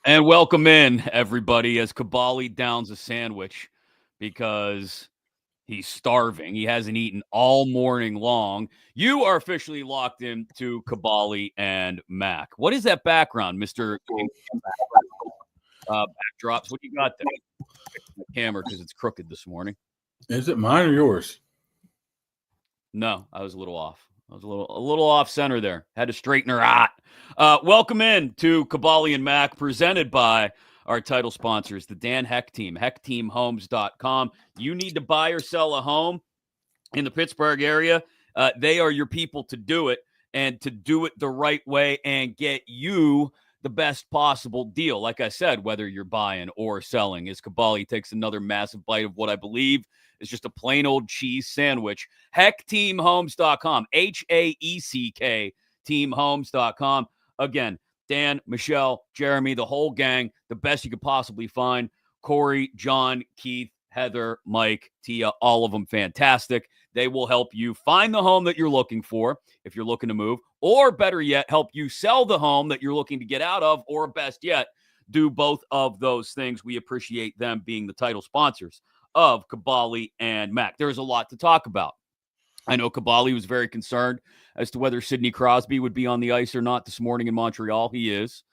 And welcome in, everybody, as Kaboly downs a sandwich because he's starving. He hasn't eaten all morning long. You are officially locked into Kaboly and Mack. What is that background, Mr. Backdrops? What do you got there? The camera, because it's crooked this morning. Is it mine or yours? No, I was a little off. I was a little off center there. Had to straighten her out. Welcome in to Kaboly and Mack, presented by our title sponsors, the Dan Heck Team, heckteamhomes.com. You need to buy or sell a home in the Pittsburgh area. They are your people to do it, and to do it the right way and get you the best possible deal. Like I said, whether you're buying or selling, as Kaboly takes another massive bite of what I believe is just a plain old cheese sandwich. HeckTeamHomes.com. HAECK teamhomes.com. Again, Dan, Michelle, Jeremy, the whole gang, the best you could possibly find. Corey, John, Keith, Heather, Mike, Tia, all of them fantastic. They will help you find the home that you're looking for if you're looking to move, or better yet, help you sell the home that you're looking to get out of, or best yet, do both of those things. We appreciate them being the title sponsors of Kaboly and Mack. There's a lot to talk about. I know Kaboly was very concerned as to whether Sidney Crosby would be on the ice or not this morning in Montreal. He is.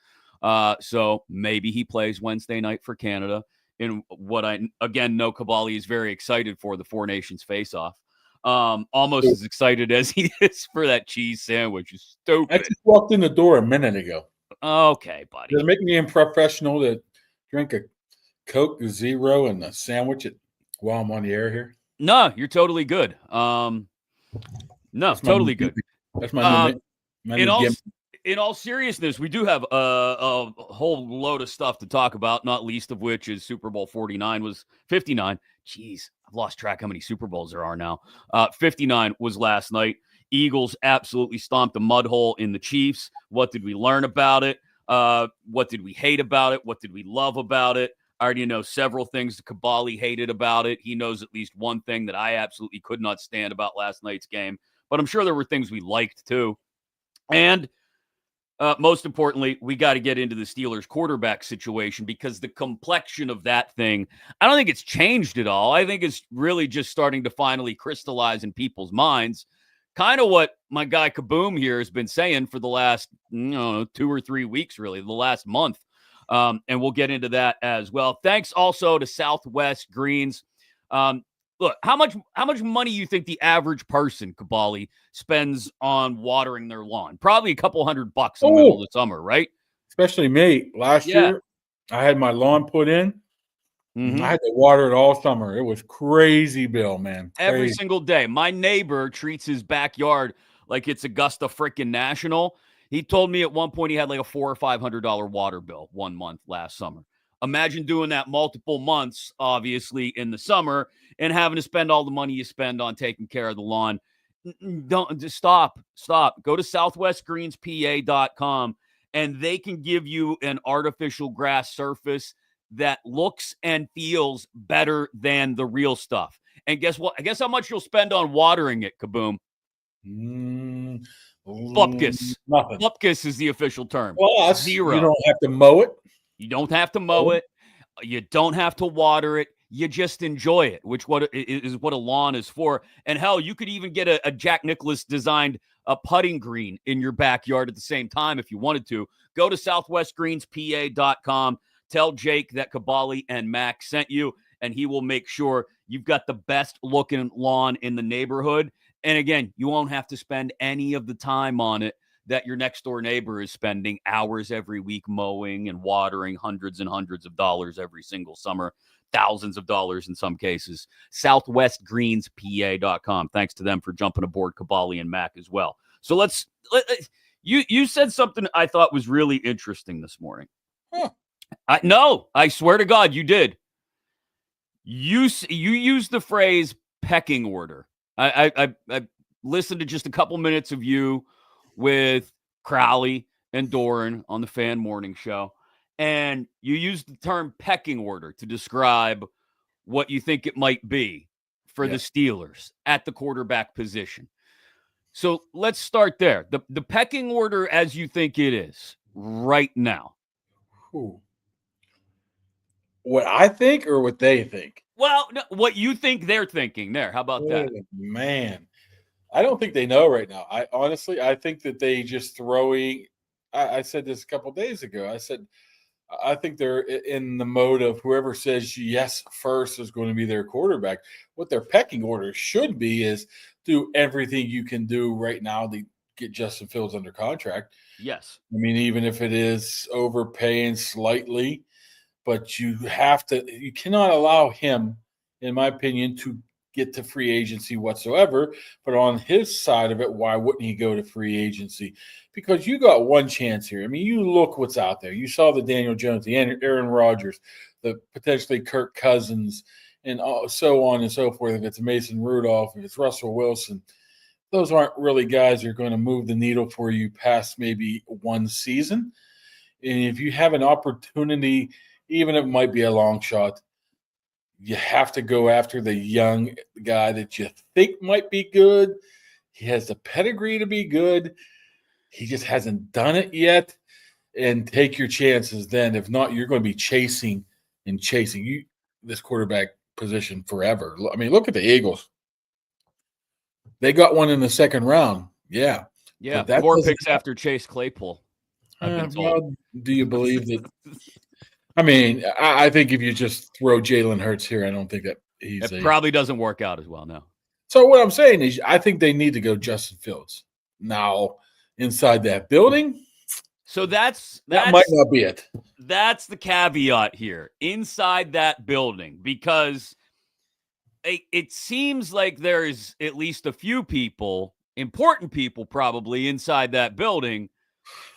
So maybe he plays Wednesday night for Canada in what I, again, know Kaboly is very excited for, the Four Nations face-off. Almost as excited as he is for that cheese sandwich. It's stupid. I just walked in the door a minute ago. Okay, buddy. Does it make me unprofessional to drink a Coke Zero and a sandwich while I'm on the air here? No, you're totally good. No, totally good. That's my new in all seriousness, we do have a whole load of stuff to talk about, not least of which is Super Bowl 59 was 59. Jeez, I've lost track how many Super Bowls there are now. 59 was last night. Eagles absolutely stomped a mud hole in the Chiefs. What did we learn about it? What did we hate about it? What did we love about it? I already know several things that Kaboly hated about it. He knows at least one thing that I absolutely could not stand about last night's game. But I'm sure there were things we liked too. And most importantly, we got to get into the Steelers quarterback situation, because the complexion of that thing, I don't think it's changed at all. I think it's really just starting to finally crystallize in people's minds. Kind of what my guy Kaboom here has been saying for the last 2 or 3 weeks, really, the last month. And we'll get into that as well. Thanks also to Southwest Greens. Look, how much money you think the average person, Kaboly, spends on watering their lawn? Probably a couple $100 in the middle of the summer, right? Especially me. Last year, I had my lawn put in. Mm-hmm. I had to water it all summer. It was crazy, Bill, man. Crazy. Every single day. My neighbor treats his backyard like it's Augusta freaking National. He told me at one point he had like a $400 or $500 water bill 1 month last summer. Imagine doing that multiple months, obviously, in the summer, and having to spend all the money you spend on taking care of the lawn. Don't just stop. Go to southwestgreenspa.com, and they can give you an artificial grass surface that looks and feels better than the real stuff. And guess what? Guess how much you'll spend on watering it, Kaboom? Bupkis. Nothing. Bupkis is the official term. Well, Zero. You don't have to mow it. You don't have to mow it. You don't have to water it. You just enjoy it, which is what a lawn is for. And hell, you could even get a Jack Nicklaus designed putting green in your backyard at the same time if you wanted to. Go to southwestgreenspa.com. Tell Jake that Kaboly and Mack sent you, and he will make sure you've got the best looking lawn in the neighborhood. And again, you won't have to spend any of the time on it that your next door neighbor is spending hours every week mowing and watering, hundreds and hundreds of dollars every single summer, thousands of dollars in some cases. SouthwestGreensPA.com. Thanks to them for jumping aboard Kaboly and Mack as well. So you said something I thought was really interesting this morning. Huh. No, I swear to God, you did. You used the phrase pecking order. I listened to just a couple minutes of you with Crowley and Doran on the Fan Morning Show, and you used the term pecking order to describe what you think it might be for the Steelers at the quarterback position. So let's start there. The pecking order as you think it is right now. Ooh. What I think or what they think? Well, no, what you think they're thinking there. How about Oh, that? man. I don't think they know right now. I think that they just throwing. I said this a couple days ago. I said I think they're in the mode of whoever says yes first is going to be their quarterback. What their pecking order should be is do everything you can do right now to get Justin Fields under contract. Yes. I mean, even if it is overpaying slightly, but you cannot allow him, in my opinion, to get to free agency whatsoever. But on his side of it, why wouldn't he go to free agency? Because you got one chance here. I mean, you look what's out there. You saw the Daniel Jones, the Aaron Rodgers, the potentially Kirk Cousins, and so on and so forth. If it's Mason Rudolph, if it's Russell Wilson, those aren't really guys that are going to move the needle for you past maybe one season. And if you have an opportunity, even if it might be a long shot, you have to go after the young guy that you think might be good. He has the pedigree to be good. He just hasn't done it yet. And take your chances then. If not, you're going to be chasing you this quarterback position forever. I mean, look at the Eagles. They got one in the second round. Yeah. Yeah. But that 4 doesn't picks after Chase Claypool. I've been told. well, do you believe that? I mean, I think if you just throw Jalen Hurts here, I don't think that it probably doesn't work out as well. No. So what I'm saying is, I think they need to go Justin Fields now inside that building. So that might not be it. That's the caveat here inside that building, because it seems like there's at least a few people, important people probably inside that building,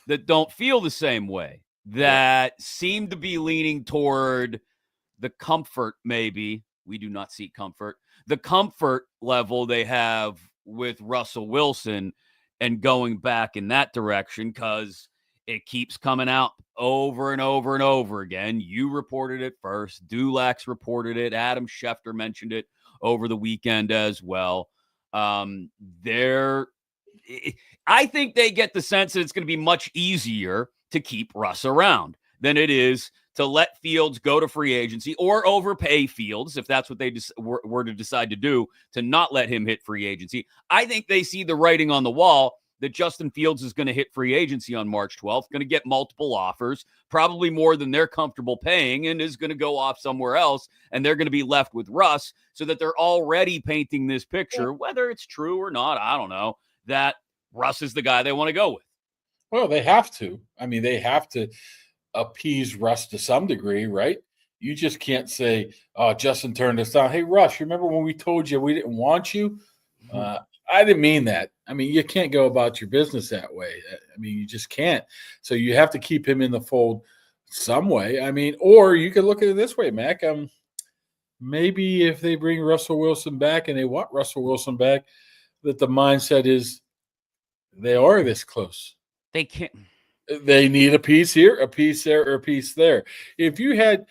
that don't feel the same way, that seem to be leaning toward the comfort, maybe. We do not seek comfort. The comfort level they have with Russell Wilson and going back in that direction, because it keeps coming out over and over and over again. You reported it first. Dulac reported it. Adam Schefter mentioned it over the weekend as well. I think they get the sense that it's going to be much easier to keep Russ around than it is to let Fields go to free agency or overpay Fields, if that's what they were to decide to do, to not let him hit free agency. I think they see the writing on the wall that Justin Fields is going to hit free agency on March 12th, going to get multiple offers, probably more than they're comfortable paying, and is going to go off somewhere else, and they're going to be left with Russ, so that they're already painting this picture, whether it's true or not, I don't know, that Russ is the guy they want to go with. Well, they have to. I mean, they have to appease Russ to some degree, right? You just can't say, "Oh, Justin turned us down." Hey, Russ, remember when we told you we didn't want you? I didn't mean that. I mean, you can't go about your business that way. I mean, you just can't. So you have to keep him in the fold some way. I mean, or you could look at it this way, Mac. Maybe if they bring Russell Wilson back and they want Russell Wilson back, that the mindset is they are this close. They can't. They need a piece here, a piece there, or a piece there. If you had,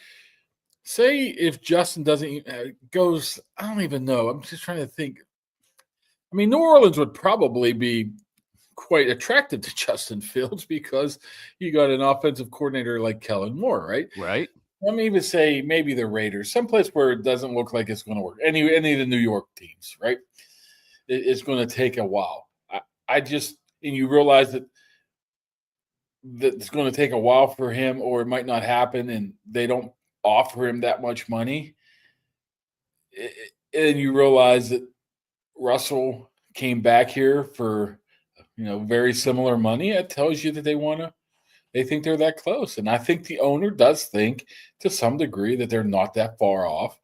say, if Justin doesn't goes, I don't even know. I'm just trying to think. I mean, New Orleans would probably be quite attracted to Justin Fields because you got an offensive coordinator like Kellen Moore, right? Right. Let me even say maybe the Raiders, someplace where it doesn't look like it's going to work. Any of the New York teams, right? It's going to take a while. And you realize that it's going to take a while for him, or it might not happen, and they don't offer him that much money. And you realize that Russell came back here for, very similar money. It tells you that they think they're that close. And I think the owner does think to some degree that they're not that far off.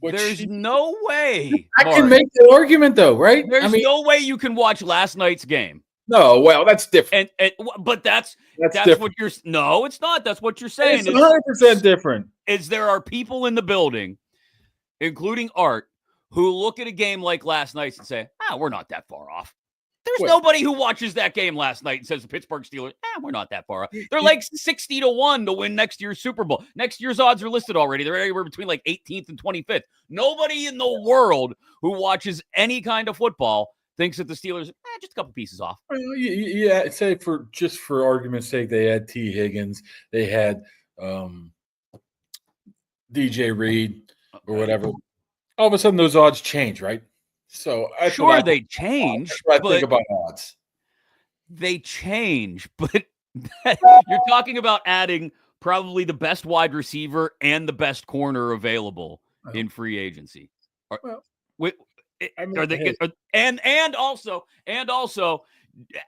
There's no way. I can make the argument though, right? There's no way you can watch last night's game. No, well, that's different. But that's different. What you're. No, it's not. That's what you're saying. It's 100% different. Is there are people in the building, including Art, who look at a game like last night's and say, we're not that far off. There's nobody who watches that game last night and says the Pittsburgh Steelers, we're not that far off. They're like 60-1 to win next year's Super Bowl. Next year's odds are listed already. They're anywhere between like 18th and 25th. Nobody in the world who watches any kind of football thinks that the Steelers just a couple pieces off. Yeah, say for argument's sake, they had T. Higgins, they had DJ Reed or Okay. whatever, all of a sudden those odds change, right? So that's Sure, what they change, that's what I think but about odds. they change. But you're talking about adding probably the best wide receiver and the best corner available in free agency. Are, Well, wi- I mean, are they hey, and also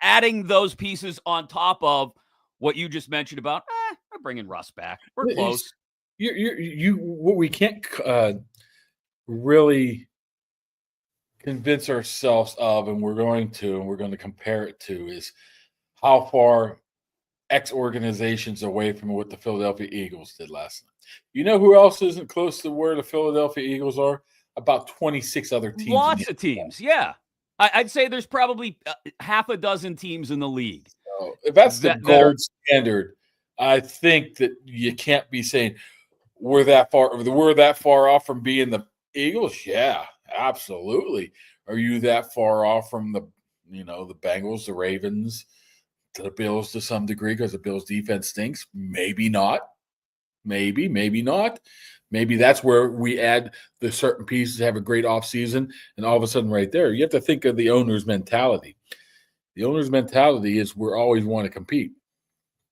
adding those pieces on top of what you just mentioned about we're bringing Russ back. We're close. what we can't really convince ourselves of, and we're going to compare it to, is how far X organizations away from what the Philadelphia Eagles did last night. You know who else isn't close to where the Philadelphia Eagles are? About 26 other teams. Lots of teams, yeah. I'd say there's probably half a dozen teams in the league. So if that's the gold standard, I think that you can't be saying we're that far off from being the Eagles. Yeah, absolutely. Are you that far off from the Bengals, the Ravens, to the Bills to some degree because the Bills defense stinks? Maybe not. Maybe not. Maybe that's where we add the certain pieces, have a great offseason, and all of a sudden right there, you have to think of the owner's mentality. The owner's mentality is we're always want to compete.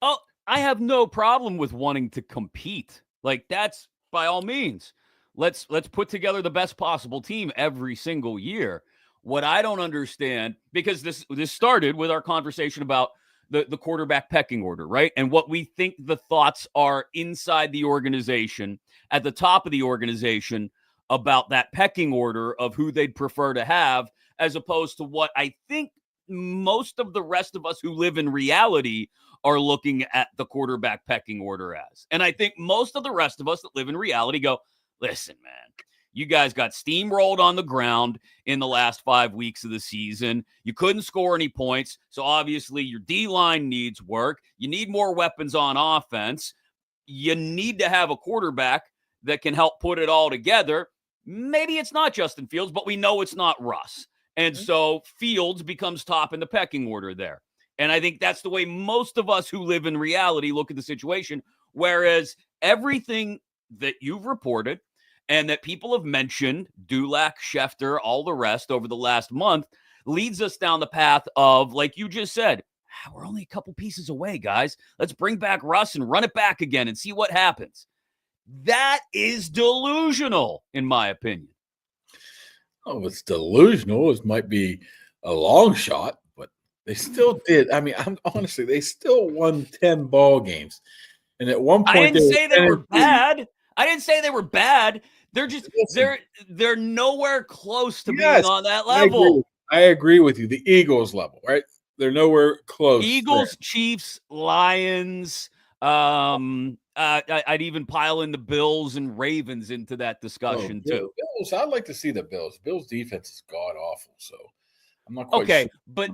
Oh, I have no problem with wanting to compete. Like, that's by all means. Let's put together the best possible team every single year. What I don't understand, because this started with our conversation about the quarterback pecking order, right? And what we think the thoughts are inside the organization, at the top of the organization, about that pecking order of who they'd prefer to have, as opposed to what I think most of the rest of us who live in reality are looking at the quarterback pecking order as. And I think most of the rest of us that live in reality go, listen, man, you guys got steamrolled on the ground in the last 5 weeks of the season. You couldn't score any points. So obviously your D-line needs work. You need more weapons on offense. You need to have a quarterback that can help put it all together. Maybe it's not Justin Fields, but we know it's not Russ. And so Fields becomes top in the pecking order there. And I think that's the way most of us who live in reality look at the situation. Whereas everything that you've reported and that people have mentioned, Dulac, Schefter, all the rest over the last month, leads us down the path of, like you just said, we're only a couple pieces away, guys. Let's bring back Russ and run it back again and see what happens. That is delusional, in my opinion. Oh, it's delusional. It might be a long shot, but they still did. I mean, honestly, they still won 10 ball games. And at one point, I didn't say they were bad. I didn't say they were bad. They're just they're nowhere close to being on that level. I agree with you. The Eagles level, right? They're nowhere close. Eagles, there. Chiefs, Lions. I'd even pile in the Bills and Ravens into that discussion too. Bills, I'd like to see the Bills. Bills defense is god awful, so I'm not quite sure. But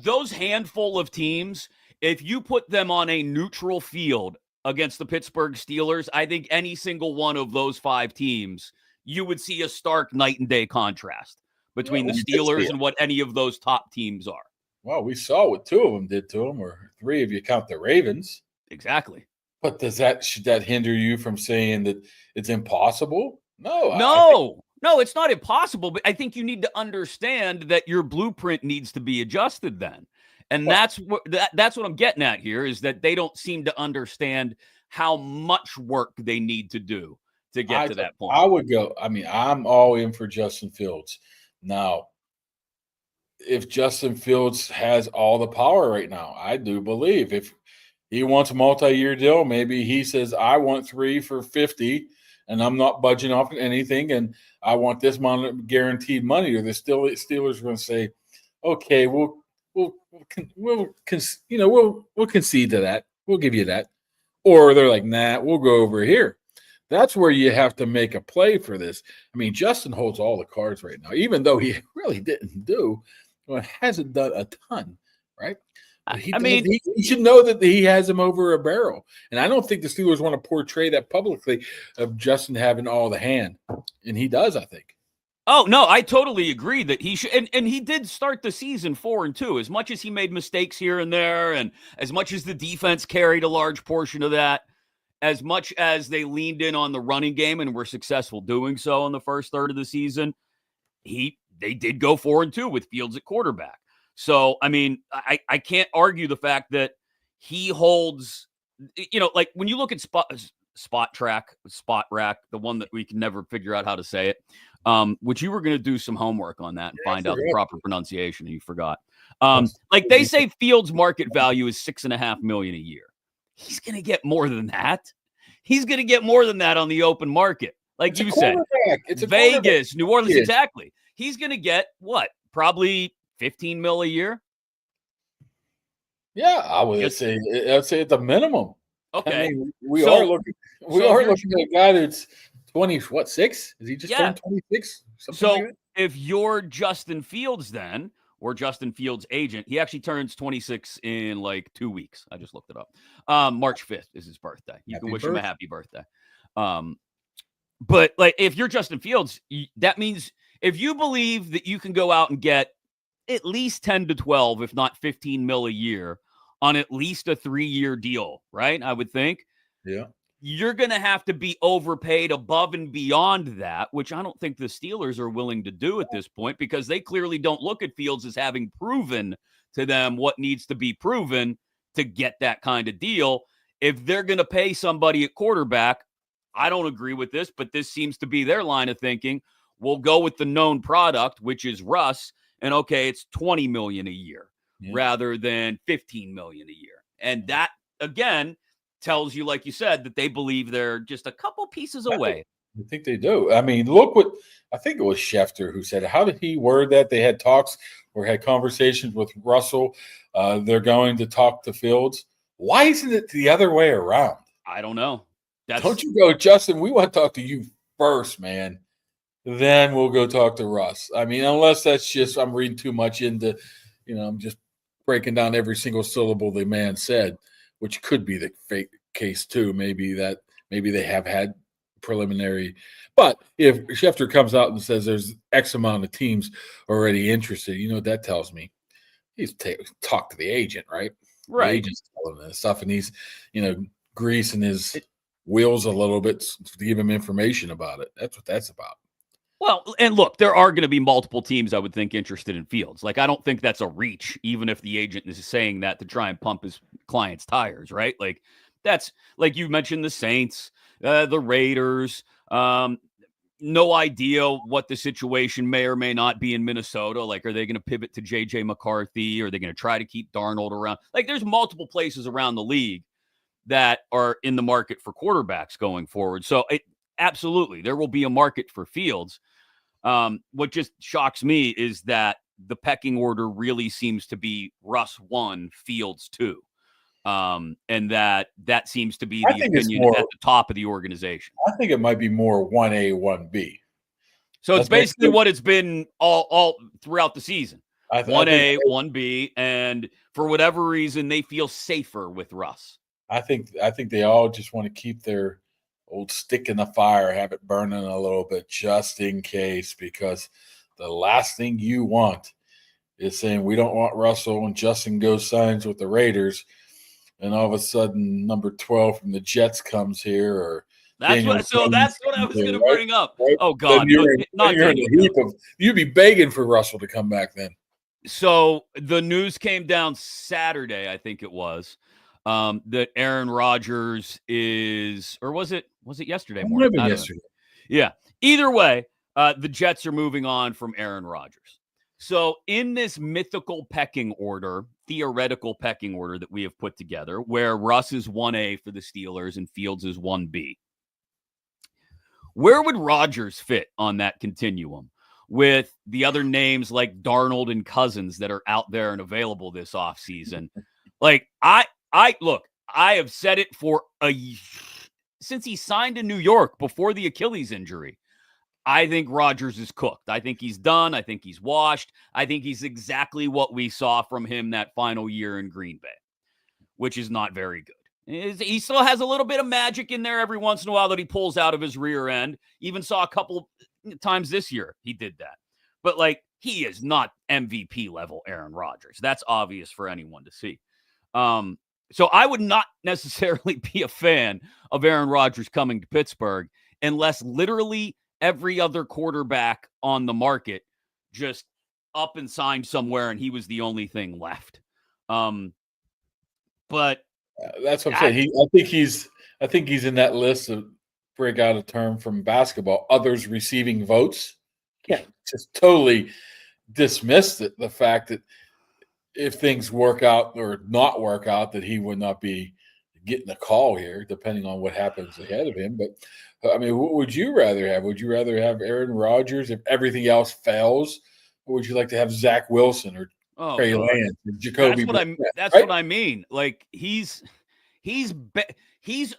those handful of teams, if you put them on a neutral field against the Pittsburgh Steelers, I think any single one of those 5 teams, you would see a stark night and day contrast between the Steelers and what any of those top teams are. Well, we saw what 2 of them did to them, or 3 if you count the Ravens. Exactly. But should that hinder you from saying that it's impossible? No, it's not impossible. But I think you need to understand that your blueprint needs to be adjusted then. And that's what I'm getting at here, is that they don't seem to understand how much work they need to do to get to that point. I would go. I mean, I'm all in for Justin Fields. Now, if Justin Fields has all the power right now, I do believe if he wants a multi-year deal, maybe he says, I want 3 for 50 and I'm not budging off anything, and I want this amount of guaranteed money, or the Steelers are going to say, okay, we'll concede to that. We'll give you that. Or they're like, nah, we'll go over here. That's where you have to make a play for this. I mean, Justin holds all the cards right now, even though he really didn't hasn't done a ton, right? He should know that he has him over a barrel. And I don't think the Steelers want to portray that publicly of Justin having all the hand. And he does, I think. Oh, no, I totally agree that he should. And he did start the season 4-2. As much as he made mistakes here and there, and as much as the defense carried a large portion of that, as much as they leaned in on the running game and were successful doing so in the first third of the season, they did go 4-2 with Fields at quarterback. So, I mean, I can't argue the fact that he holds, like when you look at Spot Rack, the one that we can never figure out how to say it, which you were going to do some homework on that and find out the proper pronunciation, and you forgot. Like they say Fields' market value is $6.5 million a year. He's going to get more than that. He's going to get more than that on the open market. Like you said, it's Vegas, New Orleans, exactly. He's going to get what? Probably $15 million a year. Yeah, I'd say at the minimum. Okay, I mean, we are looking at a guy that's 6? Is he just turned 26? So if you're Justin Fields then, or Justin Fields' agent, he actually turns 26 in like 2 weeks. I just looked it up. March 5th is his birthday. You can wish him a happy birthday. But like if you're Justin Fields, that means if you believe that you can go out and get at least 10 to 12, if not 15 mil a year on at least a 3-year deal, right? I would think. Yeah. You're going to have to be overpaid above and beyond that, which I don't think the Steelers are willing to do at this point because they clearly don't look at Fields as having proven to them what needs to be proven to get that kind of deal. If they're going to pay somebody at quarterback, I don't agree with this, but this seems to be their line of thinking. We'll go with the known product, which is Russ, and okay, it's $20 million a year rather than $15 million a year. And that, again, tells you, like you said, that they believe they're just a couple pieces away. I think they do. I mean, look what I think it was Schefter who said. How did he word that? They had talks or had conversations with Russell. They're going to talk to Fields. Why isn't it the other way around? I don't know. Don't you go, Justin? We want to talk to you first, man. Then we'll go talk to Russ. I mean, unless that's just I'm reading too much into, I'm just breaking down every single syllable the man said, which could be the fake case too. Maybe they have had preliminary. But if Schefter comes out and says there's X amount of teams already interested, you know what that tells me? He's talked to the agent, right? Right. The agent's telling him this stuff, and he's, greasing his wheels a little bit to give him information about it. That's what that's about. Well, and look, there are going to be multiple teams I would think interested in Fields. Like, I don't think that's a reach, even if the agent is saying that to try and pump his client's tires, right? Like, that's like you mentioned the Saints, the Raiders. No idea what the situation may or may not be in Minnesota. Like, are they going to pivot to J.J. McCarthy? Are they going to try to keep Darnold around? Like, there's multiple places around the league that are in the market for quarterbacks going forward. So, absolutely, there will be a market for Fields. What just shocks me is that the pecking order really seems to be Russ 1, Fields 2. And that seems to be the opinion at the top of the organization. I think it might be more 1A, 1B. So it's basically what it's been all throughout the season. 1A, 1B, and for whatever reason, they feel safer with Russ. I think they all just want to keep their old stick in the fire, have it burning a little bit just in case, because the last thing you want is saying we don't want Russell and Justin goes signs with the Raiders, and all of a sudden number 12 from the Jets comes here, or that's what I was going to bring up. Right? Oh God, you'd be begging for Russell to come back then. So the news came down Saturday, I think it was, that Aaron Rodgers is, or was it yesterday morning? Yesterday. Yeah. Either way, the Jets are moving on from Aaron Rodgers. So in this mythical pecking order, theoretical pecking order that we have put together, where Russ is 1A for the Steelers and Fields is 1B, where would Rodgers fit on that continuum with the other names like Darnold and Cousins that are out there and available this offseason? Like, I have said it since he signed in New York before the Achilles injury. I think Rodgers is cooked. I think he's done. I think he's washed. I think he's exactly what we saw from him that final year in Green Bay, which is not very good. He still has a little bit of magic in there every once in a while that he pulls out of his rear end. Even saw a couple times this year he did that. But, like, he is not MVP level Aaron Rodgers. That's obvious for anyone to see. So I would not necessarily be a fan of Aaron Rodgers coming to Pittsburgh unless literally every other quarterback on the market just up and signed somewhere and he was the only thing left. But that's what I'm saying. I think he's in that list of, break out a term from basketball, others receiving votes. Can't just totally dismiss the fact that if things work out or not work out, that he would not be getting a call here, depending on what happens ahead of him. But I mean, what would you rather have? Would you rather have Aaron Rodgers if everything else fails? Or would you like to have Zach Wilson or Trey Lance or Jacoby? That's what I mean. Like he's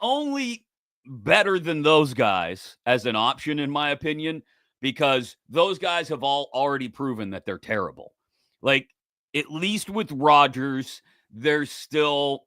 only better than those guys as an option, in my opinion, because those guys have all already proven that they're terrible. Like, at least with Rodgers, there's still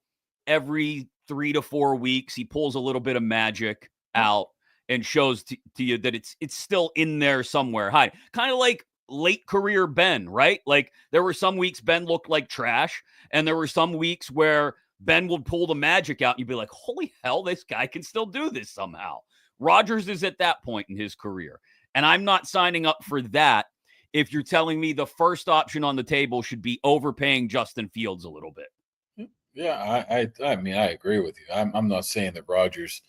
every 3 to 4 weeks, he pulls a little bit of magic out and shows to you that it's still in there somewhere. Hi, kind of like late career Ben, right? Like there were some weeks Ben looked like trash, and there were some weeks where Ben would pull the magic out and you'd be like, holy hell, this guy can still do this somehow. Rodgers is at that point in his career. And I'm not signing up for that if you're telling me the first option on the table should be overpaying Justin Fields a little bit. Yeah, I mean, I agree with you. I'm not saying that Rodgers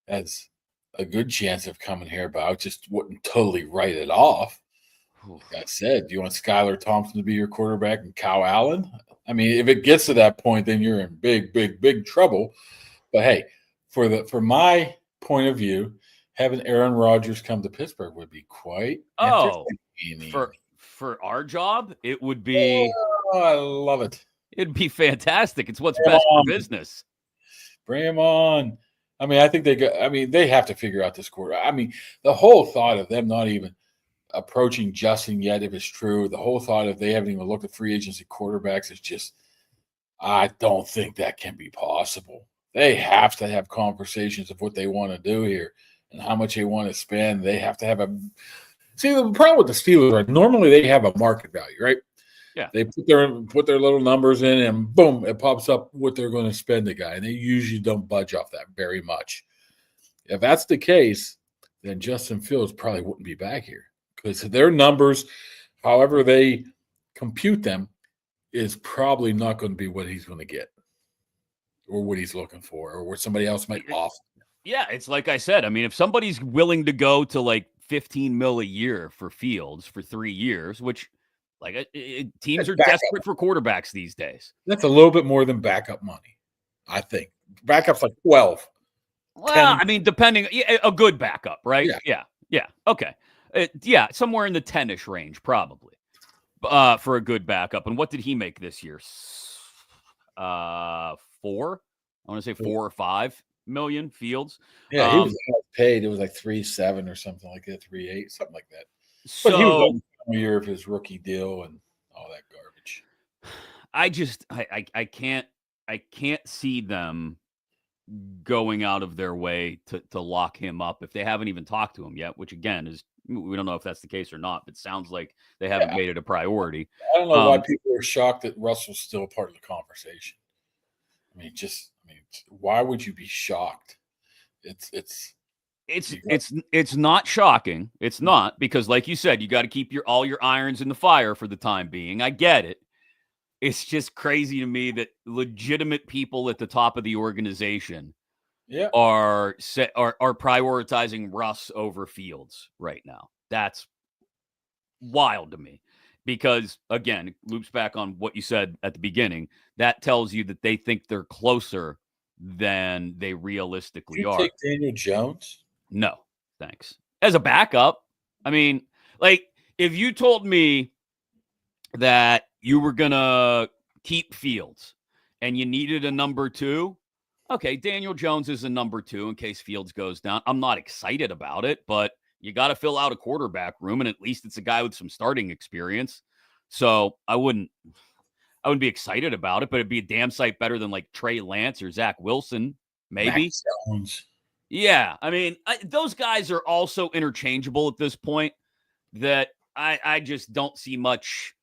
has a good chance of coming here, but I just wouldn't totally write it off. Like I said, do you want Skylar Thompson to be your quarterback and Kyle Allen? I mean, if it gets to that point, then you're in big trouble. But hey, for my point of view, having Aaron Rodgers come to Pittsburgh would be quite entertaining. For our job, it would be. Oh, I love it. It'd be fantastic. It's what's best for business. Bring him on. I mean, I think they have to figure out this quarter. I mean, the whole thought of them not even approaching Justin yet, if it's true, the whole thought of they haven't even looked at free agency quarterbacks is just, I don't think that can be possible. They have to have conversations of what they want to do here and how much they want to spend. They have to have see, the problem with the Steelers, right? Normally they have a market value, right? Yeah. They put their little numbers in and boom, it pops up what they're going to spend the guy. And they usually don't budge off that very much. If that's the case, then Justin Fields probably wouldn't be back here. Because their numbers, however they compute them, is probably not going to be what he's going to get or what he's looking for or what somebody else might offer. Yeah, it's like I said. I mean, if somebody's willing to go to like $15 million a year for Fields for 3 years, which teams are desperate for quarterbacks these days. That's a little bit more than backup money, I think. Backup's like 12. Well, 10. I mean, depending, a good backup, right? Yeah. Okay. Somewhere in the 10-ish range, probably, for a good backup. And what did he make this year? 4? I want to say 4 or 5 million. Fields. Yeah, he was paid. It was like 3.7 or something like that, 3.8, something like that. So, but he was on a year of his rookie deal and all that garbage. I can't see them going out of their way to lock him up if they haven't even talked to him yet, which again is, we don't know if that's the case or not, but it sounds like they haven't made it a priority. I don't know why people are shocked that Russell's still a part of the conversation. I mean, why would you be shocked? It's not shocking. It's not, because like you said, you got to keep all your irons in the fire for the time being. I get it. It's just crazy to me that legitimate people at the top of the organization are prioritizing Russ over Fields right now. That's wild to me, because again, it loops back on what you said at the beginning. That tells you that they think they're closer than they realistically are. Take Daniel Jones? No, thanks. As a backup, I mean, like, if you told me that you were going to keep Fields and you needed a number 2, okay, Daniel Jones is a number 2 in case Fields goes down. I'm not excited about it, but you got to fill out a quarterback room, and at least it's a guy with some starting experience. So I wouldn't be excited about it, but it'd be a damn sight better than like Trey Lance or Zach Wilson, maybe. Yeah, I mean, those guys are also interchangeable at this point, that I just don't see much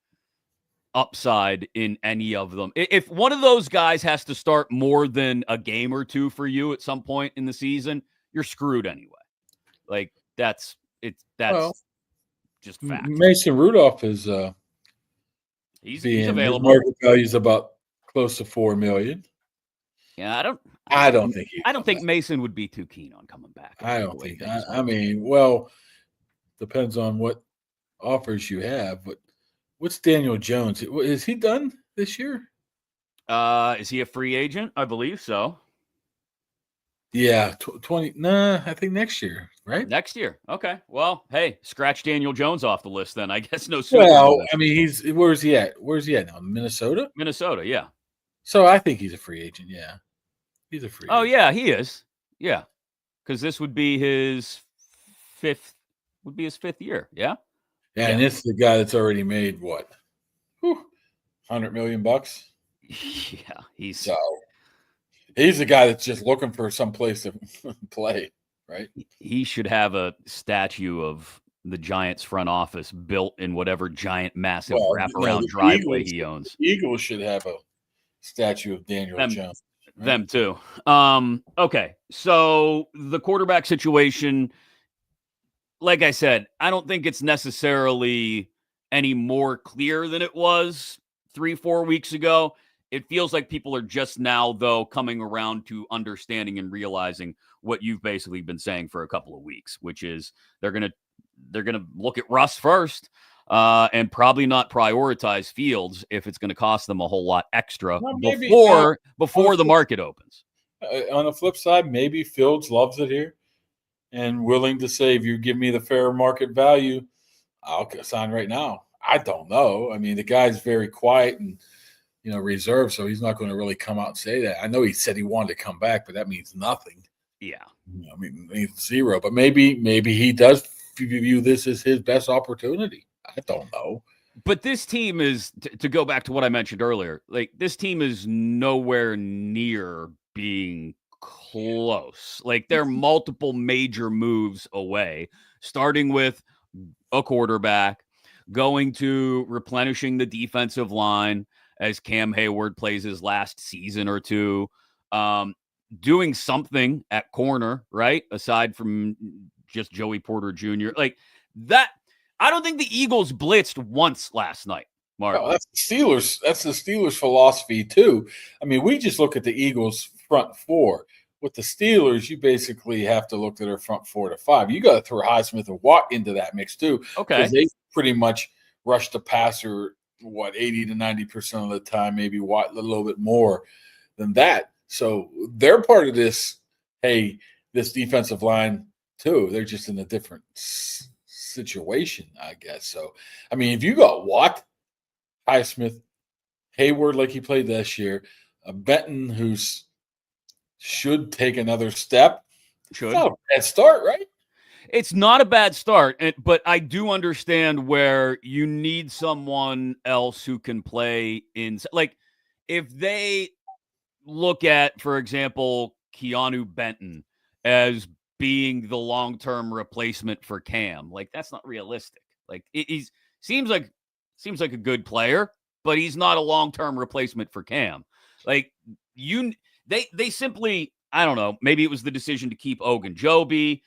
upside in any of them. If one of those guys has to start more than a game or two for you at some point in the season, you're screwed anyway. Like that's just fact. Mason Rudolph is He's his available. market value is about close to $4 million. Yeah, I don't think Mason would be too keen on coming back. I don't think. I mean, well, depends on what offers you have. But what's Daniel Jones? Is he done this year? Is he a free agent? I believe so. Yeah, 20. Nah, I think next year, right? Next year. Okay. Well, hey, scratch Daniel Jones off the list then. I guess no sooner. Well, I mean, where's he at? Where's he at now? Minnesota? Minnesota, yeah. So I think he's a free agent, yeah. He's a free agent. Oh, yeah, he is. Yeah. Because this would be his fifth year, yeah? Yeah, and it's the guy that's already made what? $100 million? Yeah, he's the guy that's just looking for some place to play, right? He should have a statue of the Giants front office built in whatever giant, massive wraparound driveway he owns. The Eagles should have a statue of Daniel Jones. Right? Them too. Okay, so the quarterback situation, like I said, I don't think it's necessarily any more clear than it was 3-4 weeks ago. It feels like people are just now, though, coming around to understanding and realizing what you've basically been saying for a couple of weeks, which is they're gonna look at Russ first and probably not prioritize Fields if it's going to cost them a whole lot extra before the market opens. On the flip side, maybe Fields loves it here and willing to say, if you give me the fair market value, I'll sign right now. I don't know. I mean, the guy's very quiet and reserved, so he's not going to really come out and say that. I know he said he wanted to come back, but that means nothing. Yeah. I mean, it means zero. But maybe he does view this as his best opportunity. I don't know. But this team is, to go back to what I mentioned earlier, like this team is nowhere near being close. Like they're multiple major moves away, starting with a quarterback, going to replenishing the defensive line as Cam Hayward plays his last season or two, doing something at corner, right? Aside from just Joey Porter Jr. Like that. I don't think the Eagles blitzed once last night, Mark. No, that's the Steelers. That's the Steelers' philosophy too. I mean, we just look at the Eagles' front four. With the Steelers, you basically have to look at their front 4 to 5. You got to throw Highsmith and Watt into that mix too. Okay, because they pretty much rush the passer 80 to 90% of the time, maybe Watt a little bit more than that. So they're part of this. Hey, this defensive line too. They're just in a different situation, I guess. So, I mean, if you got Watt, Highsmith, Hayward like he played this year, Benton who's should take another step. Should. Not a bad start, right? It's not a bad start, but I do understand where you need someone else who can play in. Like, if they look at, for example, Keanu Benton as being the long-term replacement for Cam, like that's not realistic. Like he seems like a good player, but he's not a long-term replacement for Cam. Like they simply, I don't know, maybe it was the decision to keep Ogunjobi.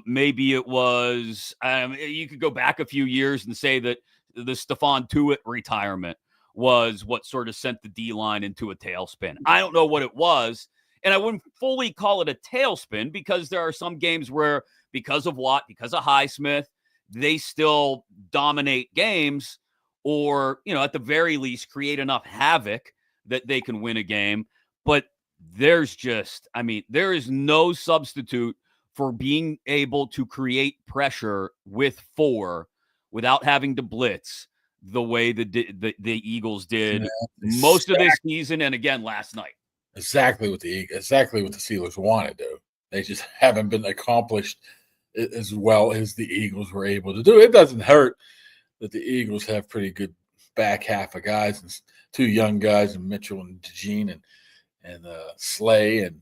Maybe it was, you could go back a few years and say that the Stephon Tuitt retirement was what sort of sent the D-line into a tailspin. I don't know what it was. And I wouldn't fully call it a tailspin because there are some games where, because of Watt, because of Highsmith, they still dominate games or, at the very least, create enough havoc that they can win a game. But there is no substitute for being able to create pressure with 4 without having to blitz the way the Eagles did most of this season and again last night. Exactly what the Steelers want to do. They just haven't been accomplished as well as the Eagles were able to do. It doesn't hurt that the Eagles have pretty good back half of guys and 2 young guys, and Mitchell and DeJean and Slay and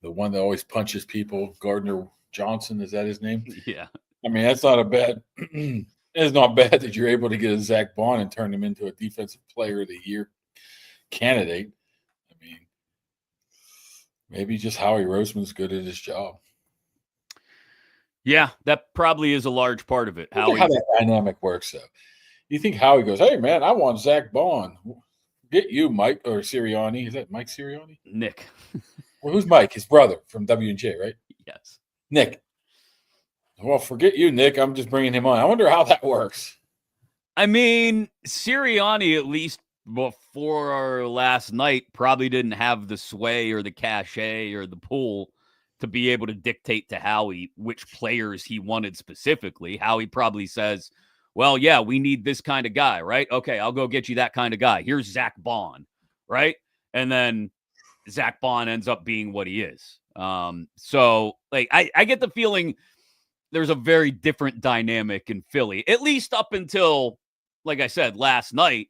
the one that always punches people, Gardner Johnson. Is that his name? Yeah. I mean, that's not a bad It's not bad that you're able to get a Zach Bond and turn him into a Defensive Player of the Year candidate. I mean, maybe just Howie Roseman's good at his job. Yeah, that probably is a large part of it. How that dynamic works, though. You think Howie goes, "Hey, man, I want Zach Bond. Get you, Mike or Sirianni. Is that Mike Sirianni? Nick. Well, who's Mike? His brother from W&J, right? Yes. Nick. Well, forget you, Nick. I'm just bringing him on. I wonder how that works. I mean, Sirianni, at least before last night, probably didn't have the sway or the cachet or the pull to be able to dictate to Howie which players he wanted specifically. Howie probably says, well, yeah, we need this kind of guy, right? Okay, I'll go get you that kind of guy. Here's Zach Bond, right? And then Zach Bond ends up being what he is. So, like, I get the feeling there's a very different dynamic in Philly, at least up until, like I said, last night,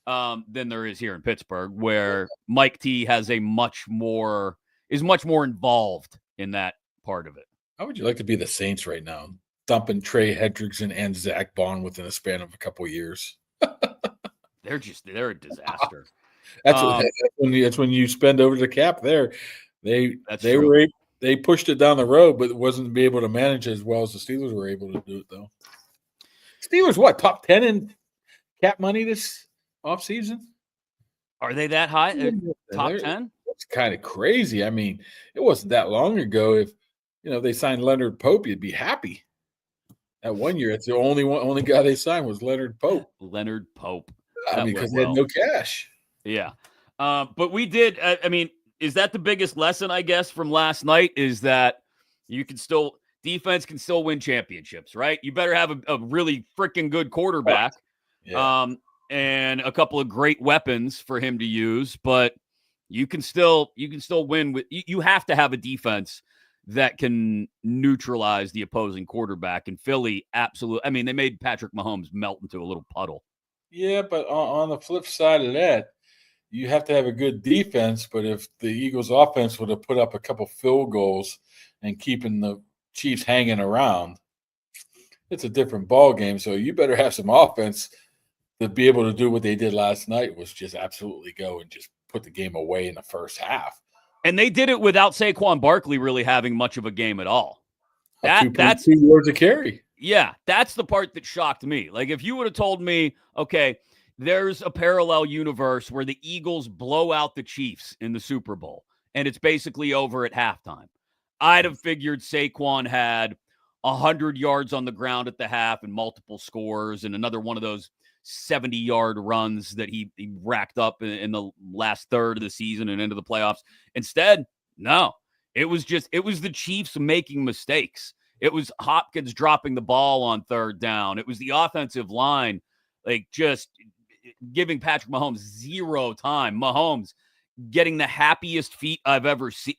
than there is here in Pittsburgh, where Mike T is much more involved in that part of it. How would you like to be the Saints right now? Dumping Trey Hendrickson and Zach Bond within a span of a couple of years. They're a disaster. That's when you spend over the cap there. They pushed it down the road, but it wasn't be able to manage as well as the Steelers were able to do it, though. Steelers, what, top 10 in cap money this offseason? Are they that high? Top 10? It's kind of crazy. I mean, it wasn't that long ago. If they signed Leonard Pope, you'd be happy. That 1 year, it's the only guy they signed was Leonard Pope. Leonard Pope. I mean, because they had no cash. Yeah. But we did, is that the biggest lesson, I guess, from last night? Is that defense can still win championships, right? You better have a really freaking good quarterback, and a couple of great weapons for him to use. But you can still win with. You have to have a defense that can neutralize the opposing quarterback. And Philly, absolutely. I mean, they made Patrick Mahomes melt into a little puddle. Yeah, but on the flip side of that, you have to have a good defense, but if the Eagles' offense would have put up a couple field goals and keeping the Chiefs hanging around, it's a different ball game. So you better have some offense to be able to do what they did last night, was just absolutely go and just put the game away in the first half. And they did it without Saquon Barkley really having much of a game at all. That's 2 yards a carry. Yeah, that's the part that shocked me. Like, if you would have told me, okay, there's a parallel universe where the Eagles blow out the Chiefs in the Super Bowl, and it's basically over at halftime, I'd have figured Saquon had 100 yards on the ground at the half and multiple scores and another one of those 70-yard runs that he racked up in the last third of the season and into the playoffs. Instead, no. It was the Chiefs making mistakes. It was Hopkins dropping the ball on third down. It was the offensive line, like, just giving Patrick Mahomes zero time. Mahomes getting the happiest feet I've ever seen.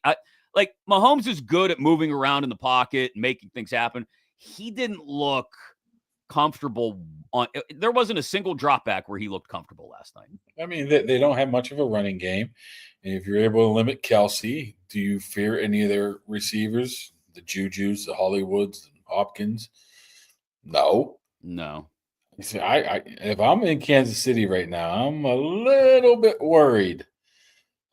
Like, Mahomes is good at moving around in the pocket and making things happen. He didn't look comfortable. There wasn't a single drop back where he looked comfortable last night. I mean, they don't have much of a running game. And if you're able to limit Kelsey, do you fear any of their receivers? The Jujus, the Hollywoods, Hopkins? No. You see, if I'm in Kansas City right now, I'm a little bit worried.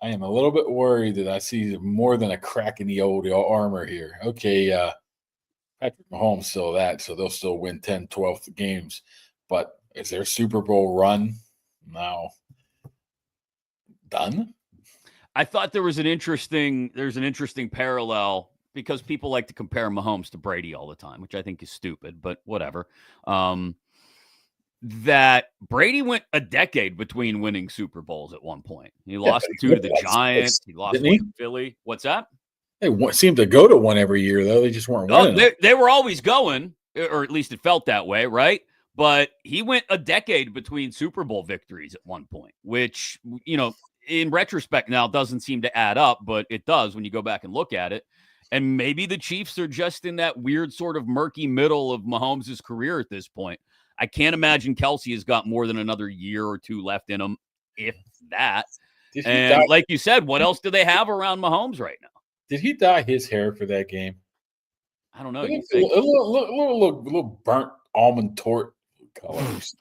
I am a little bit worried that I see more than a crack in the old armor here. Okay, Patrick Mahomes still that, so they'll still win 10, 12 games. But is their Super Bowl run now done? I thought there's an interesting parallel, because people like to compare Mahomes to Brady all the time, which I think is stupid, but whatever. That Brady went a decade between winning Super Bowls at one point. He lost 2 to the Giants. He lost 1 to Philly. What's that? They seemed to go to one every year, though. They just weren't winning. They were always going, or at least it felt that way, right? But he went a decade between Super Bowl victories at one point, which, in retrospect now doesn't seem to add up, but it does when you go back and look at it. And maybe the Chiefs are just in that weird sort of murky middle of Mahomes' career at this point. I can't imagine Kelsey has got more than another year or 2 left in him, if that. And like you said, what else do they have around Mahomes right now? Did he dye his hair for that game? I don't know. A little burnt almond colors.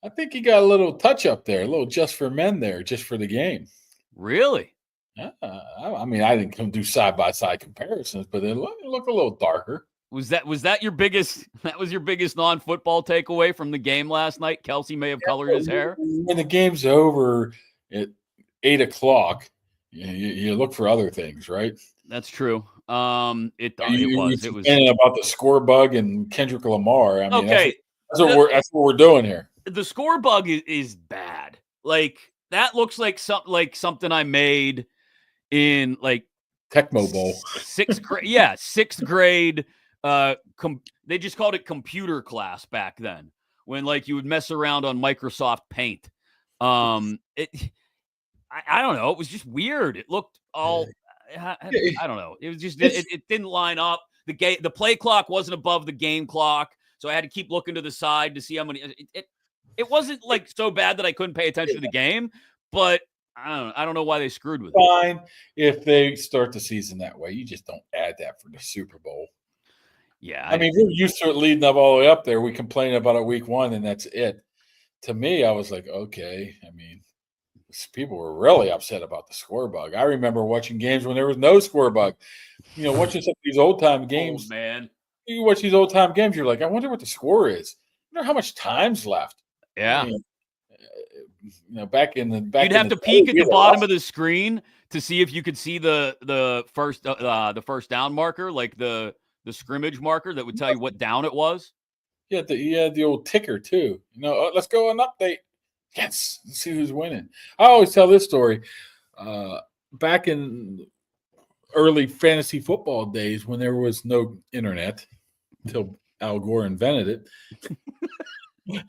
I think he got a little touch up there, a little just for men there, just for the game. Really? I mean, I didn't do side by side comparisons, but it looked a little darker. Was that your biggest? That was your biggest non-football takeaway from the game last night? Kelsey may have colored his hair. When the game's over at 8:00, you look for other things, right? That's true. It was about the score bug and Kendrick Lamar. I mean, okay. That's what we're doing here. The score bug is bad. Like that looks like something I made in like Tecmo Bowl. Sixth grade. Yeah, sixth grade. They just called it computer class back then, when like you would mess around on Microsoft Paint. I don't know. It was just weird. It looked all. I don't know. It was just it didn't line up. The play clock wasn't above the game clock, so I had to keep looking to the side to see how many. It wasn't like so bad that I couldn't pay attention to the game, but I don't know why they screwed with it. Fine if they start the season that way. You just don't add that for the Super Bowl. Yeah, I mean, we're used to it leading up all the way up there. We complain about it week one, and that's it. To me, I was like, okay. I mean, people were really upset about the score bug. I remember watching games when there was no score bug. You know, watching some of these old time games. Oh, man, you watch these old time games, you're like, I wonder what the score is. I wonder how much time's left. Yeah. Back in the you'd have to peek at the bottom of the screen to see if you could see the first down marker, like the scrimmage marker that would tell you what down it was. Yeah, the old ticker too. Let's go an update. Yes, let's see who's winning. I always tell this story. Back in early fantasy football days, when there was no internet until Al Gore invented it.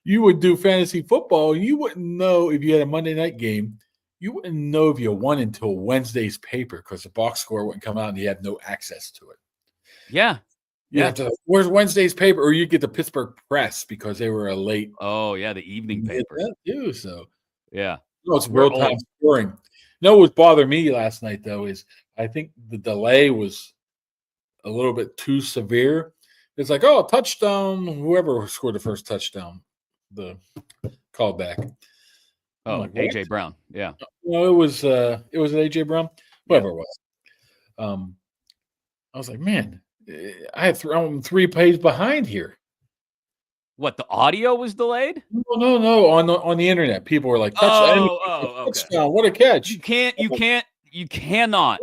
You would do fantasy football. You wouldn't know if you had a Monday night game. You wouldn't know if you won until Wednesday's paper because the box score wouldn't come out and you had no access to it. Yeah. You have to, where's Wednesday's paper? Or you get the Pittsburgh Press because they were a late. Oh, yeah, the evening paper. That too, so. Yeah. It's real-time scoring. What bothered me last night, though, is I think the delay was a little bit too severe. It's like, touchdown, whoever scored the first touchdown. The callback. Oh, like, AJ Brown. Yeah. No, it was AJ Brown. Whoever it was. I was like, man, I had thrown 3 plays behind here. What, the audio was delayed? No. On the internet, people were like, touchdown. Okay. What a catch! You cannot.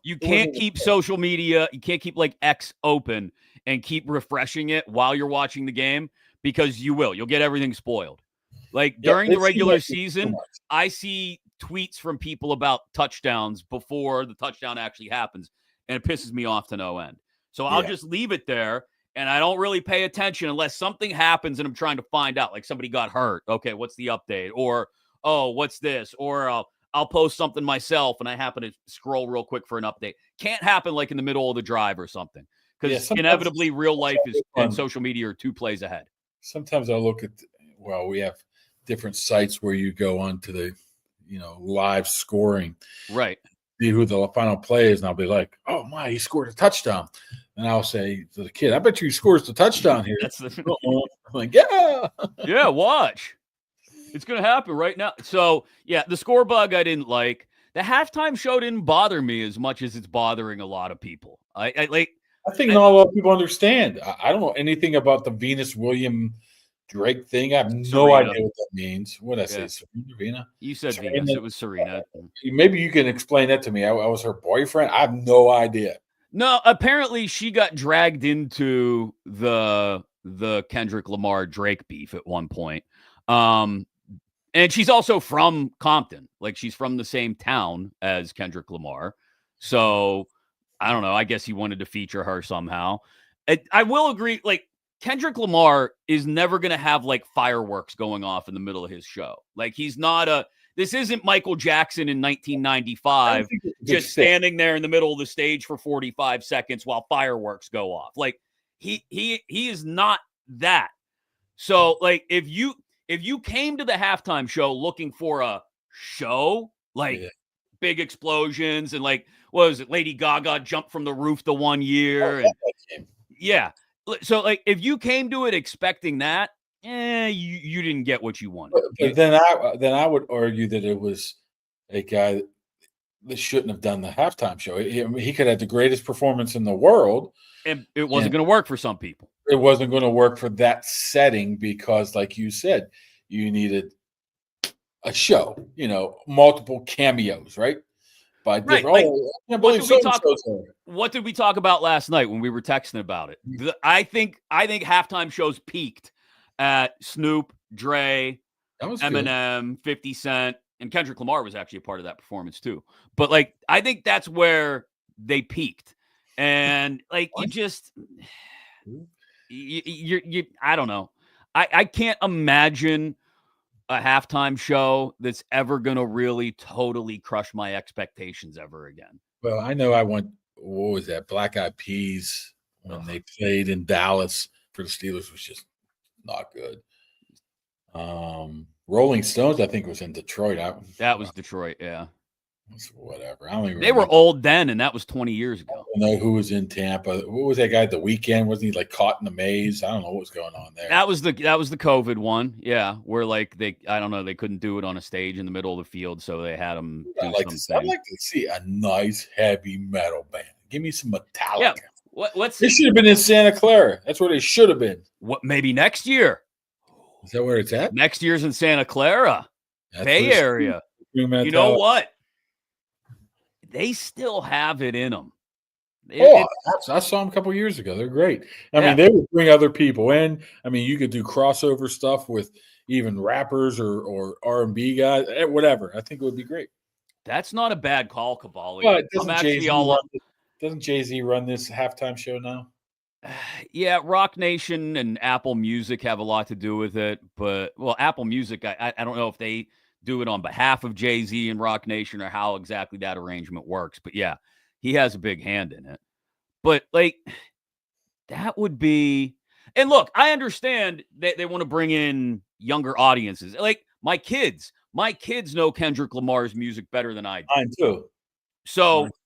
You can't keep social media. You can't keep like X open and keep refreshing it while you're watching the game. Because you'll get everything spoiled. Like during the regular season, I see tweets from people about touchdowns before the touchdown actually happens, and it pisses me off to no end. So I'll just leave it there, and I don't really pay attention unless something happens and I'm trying to find out, like somebody got hurt. Okay, what's the update? Or, what's this? Or I'll post something myself, and I happen to scroll real quick for an update. Can't happen like in the middle of the drive or something, because inevitably real life and social media are 2 plays ahead. Sometimes I'll look at, we have different sites where you go on to the, live scoring. Right. See who the final play is, and I'll be like, oh, my, he scored a touchdown. And I'll say to the kid, I bet you he scores the touchdown here. I'm like, yeah. Yeah, watch. It's going to happen right now. So, yeah, the score bug I didn't like. The halftime show didn't bother me as much as it's bothering a lot of people. I think not a lot of people understand. I don't know anything about the Venus William Drake thing. I have no idea what that means. What did I say? Serena? You said Serena. Venus. It was Serena. Maybe you can explain that to me. I was her boyfriend. I have no idea. No, apparently she got dragged into the Kendrick Lamar Drake beef at one point. And she's also from Compton. Like, she's from the same town as Kendrick Lamar. So I don't know. I guess he wanted to feature her somehow. I will agree. Like, Kendrick Lamar is never going to have like fireworks going off in the middle of his show. Like, he's not this isn't Michael Jackson in 1995 just standing there in the middle of the stage for 45 seconds while fireworks go off. Like, he is not that. So like, if you came to the halftime show looking for a show, like big explosions and like, what was it? Lady Gaga jumped from the roof the one year. And, So, like, if you came to it expecting that, you didn't get what you wanted. But then I would argue that it was a guy that shouldn't have done the halftime show. He could have the greatest performance in the world, And it wasn't going to work for some people. it wasn't going to work for that setting because, like you said, you needed a show, multiple cameos, right? By Right. different. Like, Oh, I can't what believe did we so talk? there. What did we talk about last night when we were texting about it? I think halftime shows peaked at Snoop, Dre, That was good. Eminem, 50 Cent, and Kendrick Lamar was actually a part of that performance too. But like, I think that's where they peaked, and like you just, I don't know. I can't imagine a halftime show that's ever going to really totally crush my expectations ever again. Well, I know I went. What was that? Black Eyed Peas when they played in Dallas for the Steelers was just not good. Rolling Stones, I think, was in Detroit. That was Detroit, yeah. Whatever. I don't even. They were old then, and that was 20 years ago. I don't know who was in Tampa. What was that guy at the weekend? Wasn't he like caught in the maze? I don't know what was going on there. That was the COVID one, yeah. Where like they couldn't do it on a stage in the middle of the field, so they had them do something. I'd like to see a nice heavy metal band. Give me some Metallica. Yeah. What's They should have been in Santa Clara. That's where they should have been. What? Maybe next year. Is that where it's at? Next year's in Santa Clara, Bay Area. You know what? They still have it in them. I saw them a couple years ago. They're great. I mean, they would bring other people in. I mean, you could do crossover stuff with even rappers or R&B guys, whatever. I think it would be great. That's not a bad call, Kaboly. But doesn't Jay-Z run this halftime show now? Yeah, Rock Nation and Apple Music have a lot to do with it. But, well, Apple Music, I don't know if they do it on behalf of Jay-Z and Rock Nation or how exactly that arrangement works. But, yeah, he has a big hand in it. But, like, that would be – and, look, I understand that they want to bring in younger audiences. Like, my kids know Kendrick Lamar's music better than I do. Mine, too. So –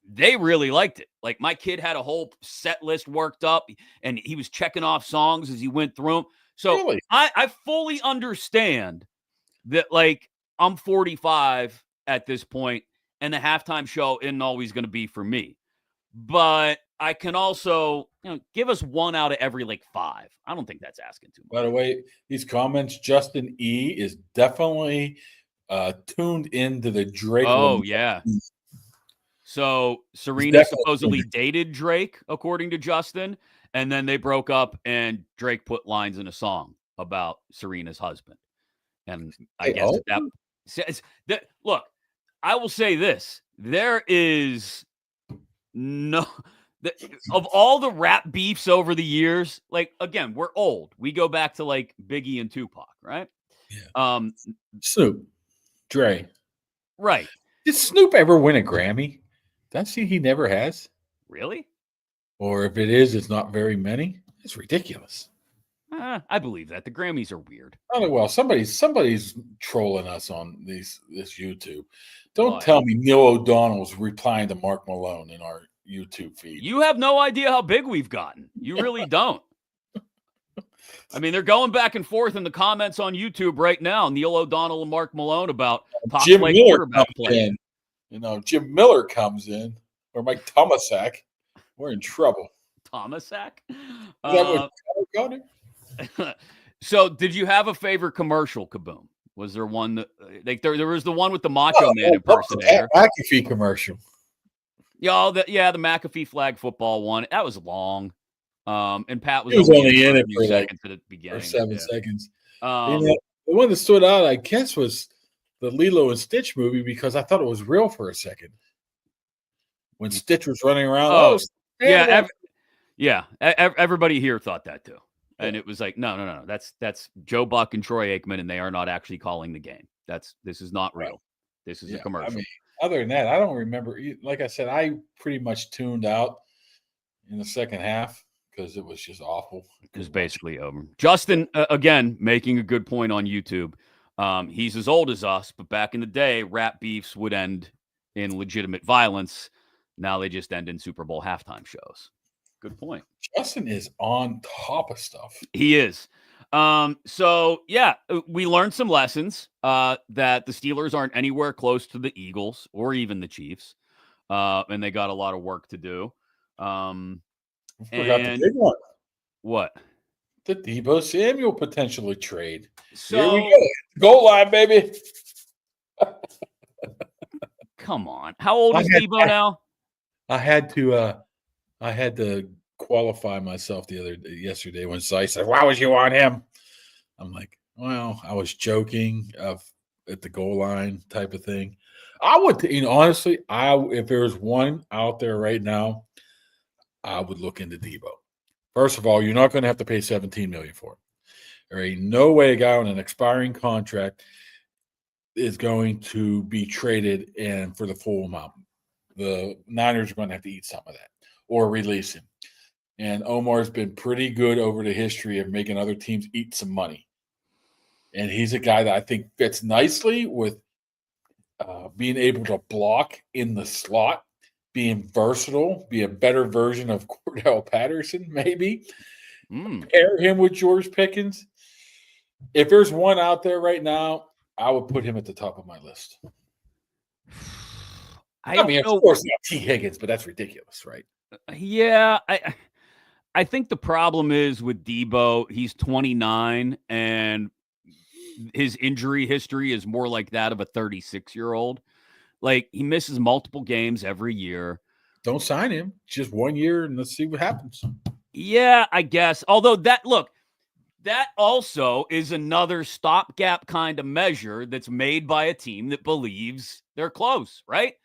They really liked it. Like, my kid had a whole set list worked up, and he was checking off songs as he went through them. So really? I fully understand that, like, I'm 45 at this point, and the halftime show isn't always going to be for me. But I can also, give us one out of every, like, 5. I don't think that's asking too much. By the way, these comments, Justin E. is definitely tuned into the Drake. Oh, yeah. So Serena supposedly dated Drake, according to Justin, and then they broke up, and Drake put lines in a song about Serena's husband. And I guess that says that. Look, I will say this: there is no of all the rap beefs over the years. Like, again, we're old. We go back to like Biggie and Tupac, right? Yeah. Snoop, Dre, right? Did Snoop ever win a Grammy? That's he never has. Really? Or if it is, it's not very many. It's ridiculous. I believe that. The Grammys are weird. Oh, well, somebody's trolling us on this YouTube. Don't tell me Neil O'Donnell's replying to Mark Malone in our YouTube feed. You have no idea how big we've gotten. You really don't. I mean, they're going back and forth in the comments on YouTube right now. Neil O'Donnell and Mark Malone about Jim Miller quarterback play. Jim Miller comes in, or Mike Tomasak. We're in trouble. Tomasak? So, did you have a favorite commercial, Kaboom? Was there one that like there was the one with the Macho Man impersonator? McAfee commercial. The McAfee flag football one. That was long. And Pat was only in it for seconds at the beginning. Or 7 seconds. The one that stood out, I guess, was the Lilo and Stitch movie because I thought it was real for a second. When Stitch was running around. Everybody here thought that too. And it was like, no. That's Joe Buck and Troy Aikman, and they are not actually calling the game. This is not real. Right. This is a commercial. I mean, other than that, I don't remember. Like I said, I pretty much tuned out in the second half because it was just awful. It was basically over. Justin, again, making a good point on YouTube. He's as old as us, but back in the day, rap beefs would end in legitimate violence. Now they just end in Super Bowl halftime shows. Good point. Justin is on top of stuff. He is. So yeah, we learned some lessons that the Steelers aren't anywhere close to the Eagles or even the Chiefs. And they got a lot of work to do. Forgot the big one. What? The Deebo Samuel potentially trade. So, here we go. Goal line, baby. Come on. How old is Deebo now? I had to qualify myself yesterday when Zeiss said, "Why would you want him?" I'm like, well, I was joking at the goal line type of thing. I would, honestly, if there was one out there right now, I would look into Deebo. First of all, you're not going to have to pay $17 million for him. There ain't no way a guy on an expiring contract is going to be traded and for the full amount. The Niners are going to have to eat some of that or release him. And Omar's been pretty good over the history of making other teams eat some money. And he's a guy that I think fits nicely with being able to block in the slot, being versatile, be a better version of Cordell Patterson, maybe. Pair him with George Pickens. If there's one out there right now, I would put him at the top of my list. I mean, of course, not T. Higgins, but that's ridiculous, right? Yeah, I think the problem is with Deebo, he's 29, and his injury history is more like that of a 36-year-old. Like, he misses multiple games every year. Don't sign him. Just 1 year, and let's see what happens. Yeah, I guess. Although that also is another stopgap kind of measure that's made by a team that believes they're close, right?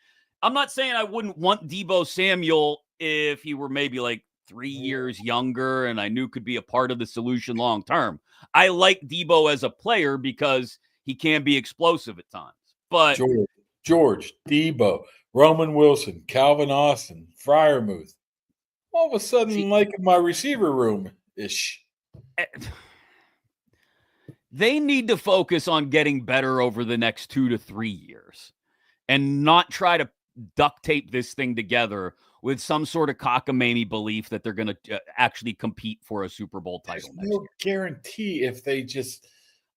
I'm not saying I wouldn't want Deebo Samuel if he were maybe like 3 years younger and I knew could be a part of the solution long term. I like Deebo as a player because he can be explosive at times. But George, Deebo, Roman Wilson, Calvin Austin, Freiermuth. All of a sudden, like my receiver room-ish. They need to focus on getting better over the next 2 to 3 years and not try to duct tape this thing together with some sort of cockamamie belief that they're going to actually compete for a Super Bowl title next year. Guarantee if they just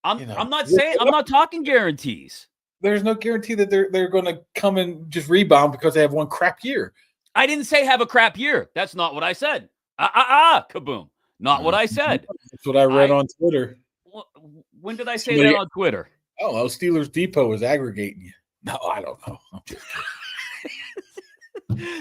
I'm not talking guarantees. There's no guarantee that they're going to come and just rebound because they have one crap year. I didn't say have a crap year. That's not what I said. Kaboom. Not what I said. That's what I read on Twitter. When did I say that on Twitter? Oh, Steelers Depot is aggregating you. No, I don't know. I'm just kidding.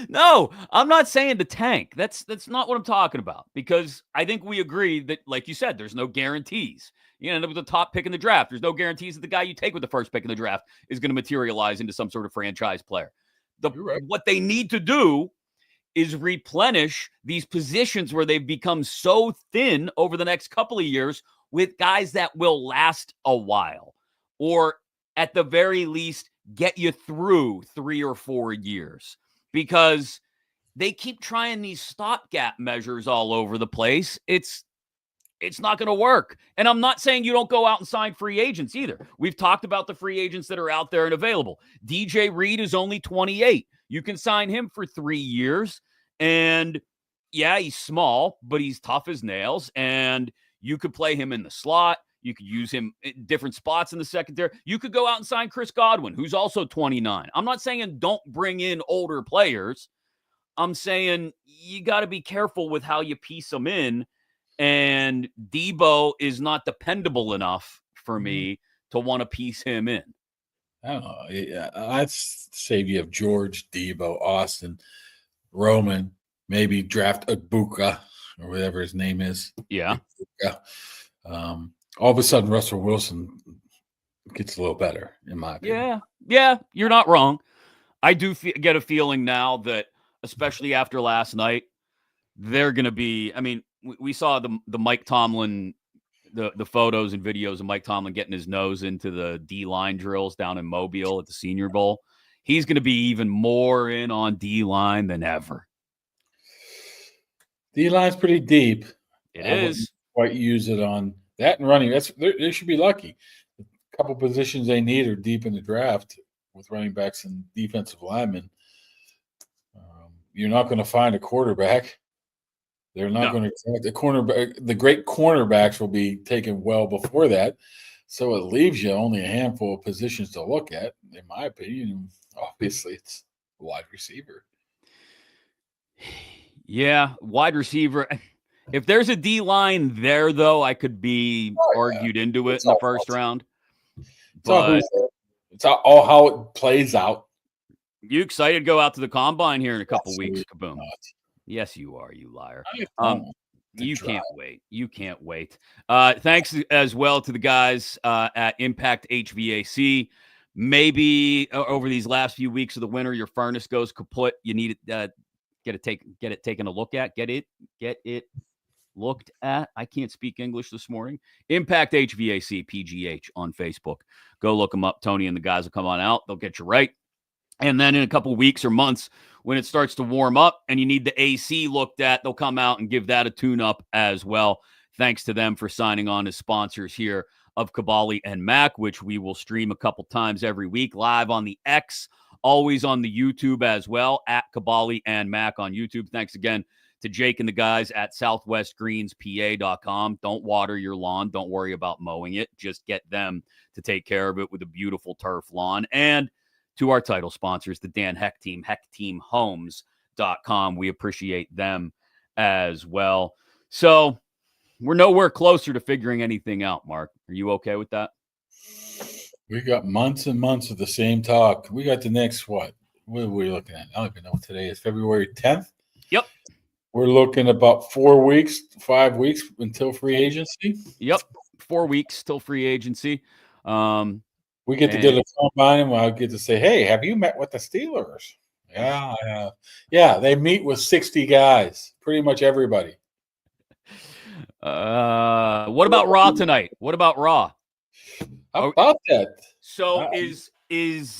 No, I'm not saying the tank. That's not what I'm talking about, because I think we agree that, like you said, there's no guarantees. You end up with the top pick in the draft. There's no guarantees that the guy you take with the first pick in the draft is going to materialize into some sort of franchise player. Right. What they need to do is replenish these positions where they've become so thin over the next couple of years with guys that will last a while, or at the very least get you through 3 or 4 years, because they keep trying these stopgap measures all over the place. It's not going to work. And I'm not saying you don't go out and sign free agents either. We've talked about the free agents that are out there and available. DJ Reed is only 28. You can sign him for 3 years. And yeah, he's small, but he's tough as nails. And you could play him in the slot. You could use him in different spots in the secondary. You could go out and sign Chris Godwin, who's also 29. I'm not saying don't bring in older players. I'm saying you got to be careful with how you piece them in. And Deebo is not dependable enough for me to want to piece him in. I don't know. Yeah, I'd say you have George, Deebo, Austin, Roman, maybe draft Ibuka or whatever his name is. Yeah. All of a sudden, Russell Wilson gets a little better, in my opinion. Yeah, you're not wrong. I do get a feeling now that, especially after last night, they're going to be, I mean, we saw the Mike Tomlin, the photos and videos of Mike Tomlin getting his nose into the D-line drills down in Mobile at the Senior Bowl. He's going to be even more in on D-line than ever. D-line's pretty deep. It is. Quite use it on that and running. They should be lucky. A couple positions they need are deep in the draft with running backs and defensive linemen. You're not going to find a quarterback. They're not going to the cornerback. The great cornerbacks will be taken well before that, so it leaves you only a handful of positions to look at, in my opinion. Obviously, it's wide receiver. Yeah, wide receiver. If there's a D line there, though, I could be argued into it in the first round. It's all how it plays out. You excited to go out to the combine here in a couple weeks? Kaboom! Yes, you are, you liar. You can't wait. You can't wait. Thanks as well to the guys at Impact HVAC. Maybe over these last few weeks of the winter, your furnace goes kaput. You need it. Get it taken a look at. Get it looked at. I can't speak English this morning. Impact HVAC PGH on Facebook. Go look them up. Tony and the guys will come on out. They'll get you right. And then in a couple of weeks or months, when it starts to warm up and you need the AC looked at, they'll come out and give that a tune-up as well. Thanks to them for signing on as sponsors here of Kaboly and Mack, which we will stream a couple times every week live on the X, always on the YouTube as well, at Kaboly and Mack on YouTube. Thanks again to Jake and the guys at southwestgreenspa.com. Don't water your lawn. Don't worry about mowing it. Just get them to take care of it with a beautiful turf lawn. And to our title sponsors, the Dan Heck Team, heckteamhomes.com. We appreciate them as well. So we're nowhere closer to figuring anything out, Mark. Are you okay with that? We got months and months of the same talk. We got the next, what are we looking at? I don't even know what today is, February 10th? Yep. We're looking about 5 weeks until free agency. Yep, 4 weeks till free agency. We get to go to the combine, and I'll get to say, "Hey, have you met with the Steelers?" Yeah, they meet with 60 guys, pretty much everybody. What about Raw tonight? What about Raw? How about that? So is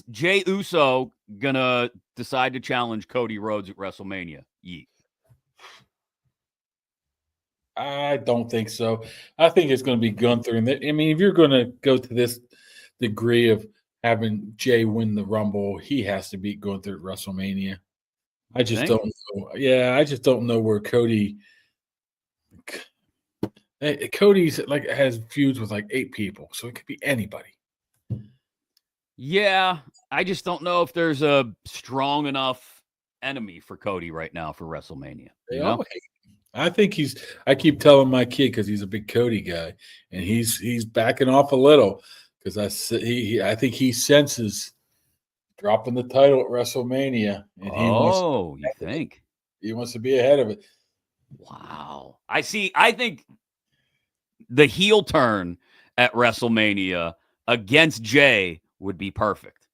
Jey Uso gonna decide to challenge Cody Rhodes at WrestleMania? Yeet. I don't think so. I think it's going to be Gunther. And I mean, if you're going to go to this degree of having Jay win the Rumble, he has to beat Gunther at WrestleMania. I just don't know. Yeah, I just don't know where Cody's has feuds with like 8 people, so it could be anybody. Yeah, I just don't know if there's a strong enough enemy for Cody right now for WrestleMania. You know? I think I keep telling my kid, because he's a big Cody guy, and he's backing off a little, because I think he senses dropping the title at WrestleMania. And you think? He wants to be ahead of it. Wow. I think the heel turn at WrestleMania against Jay would be perfect.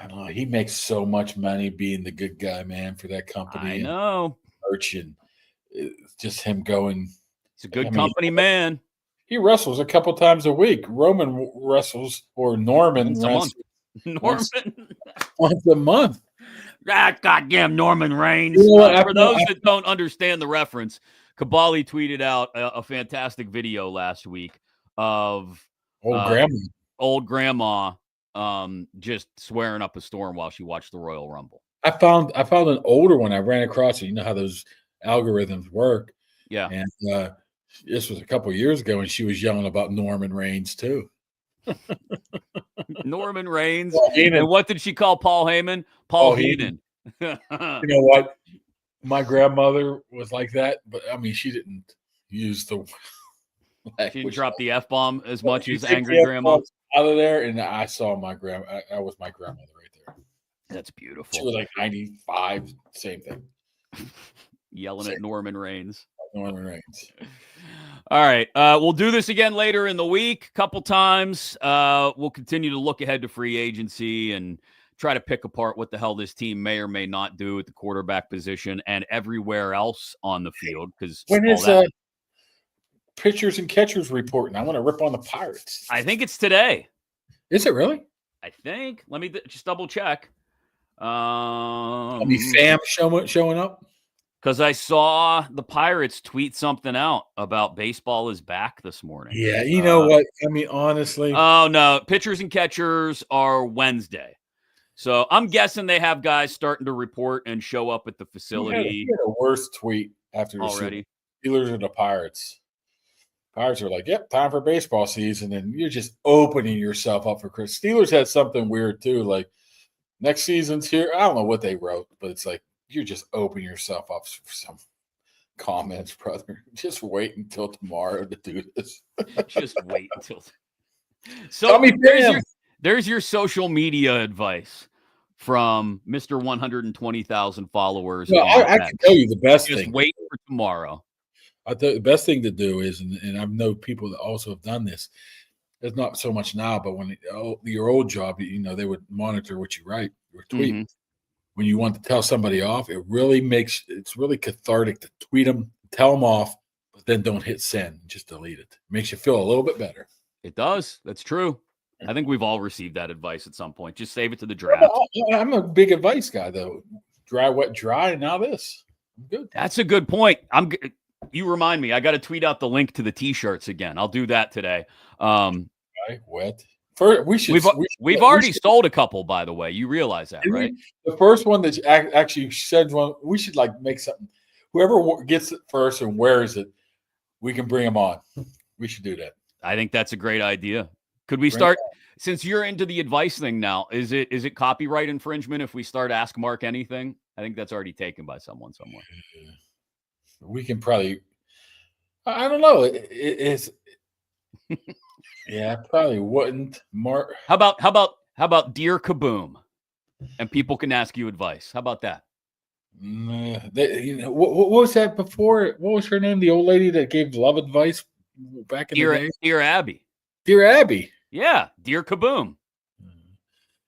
I don't know. He makes so much money being the good guy, man, for that company. I know. And just him going. He's a good company man. He wrestles a couple times a week. Roman wrestles, or Norman wrestles once a month. That goddamn Norman Reigns. For those that don't understand the reference, Kaboly tweeted out a fantastic video last week of old grandma just swearing up a storm while she watched the Royal Rumble. I found an older one. I ran across it. You know how those algorithms work. Yeah. And this was a couple years ago, and she was yelling about Norman Reigns too. Norman Reigns. And what did she call Paul Heyman? Paul Heenan. You know what? My grandmother was like that, but I mean, she didn't use the she didn't drop the F-bomb as much as angry grandma out of there. And I saw my grandma. I was my grandmother right there. That's beautiful. She was like 95, same thing. Yelling at Norman Reigns. Norman Reigns. All right. We'll do this again later in the week, a couple times. We'll continue to look ahead to free agency and try to pick apart what the hell this team may or may not do at the quarterback position and everywhere else on the field. Because when is pitchers and catchers reporting? I want to rip on the Pirates. I think it's today. Is it really? I think. Let me just double check. Sam showing up? Because I saw the Pirates tweet something out about baseball is back this morning. Yeah, you know what? I mean, honestly. Oh, no. Pitchers and catchers are Wednesday. So I'm guessing they have guys starting to report and show up at the facility. He had a worse tweet after the already. Steelers and the Pirates. Pirates are like, yep, time for baseball season, and you're just opening yourself up for Chris. Steelers had something weird too, like next season's here. I don't know what they wrote, but it's like you're just opening yourself up for some comments, brother. Just wait until tomorrow to do this. Just wait until. So Tell me, there's your social media advice from Mr. 120,000 followers. No, I can tell you the best just thing. Wait for tomorrow. I thought the best thing to do is, and I know people that also have done this. It's not so much now, but when your old job, they would monitor what you write or tweet. Mm-hmm. When you want to tell somebody off, it's really cathartic to tweet them, tell them off, but then don't hit send. Just delete it. Makes you feel a little bit better. It does. That's true. I think we've all received that advice at some point. Just save it to the draft. I'm a big advice guy, though. Dry, wet, dry. Now this. I'm good. That's a good point. You remind me. I got to tweet out the link to the T-shirts again. I'll do that today. Dry, wet. We've already sold a couple, by the way. You realize that, right? The first one that actually said one, we should make something. Whoever gets it first and wears it, we can bring them on. We should do that. I think that's a great idea. Could we start, since you're into the advice thing now, is it copyright infringement if we start Ask Mark Anything? I think that's already taken by someone somewhere. We can probably, I don't know. It's yeah, probably wouldn't. Mark. How about Dear Kaboom? And people can ask you advice. How about that? What was that before? What was her name? The old lady that gave love advice back in the day? Dear Abby. Dear Abby. Yeah, Dear Kaboom.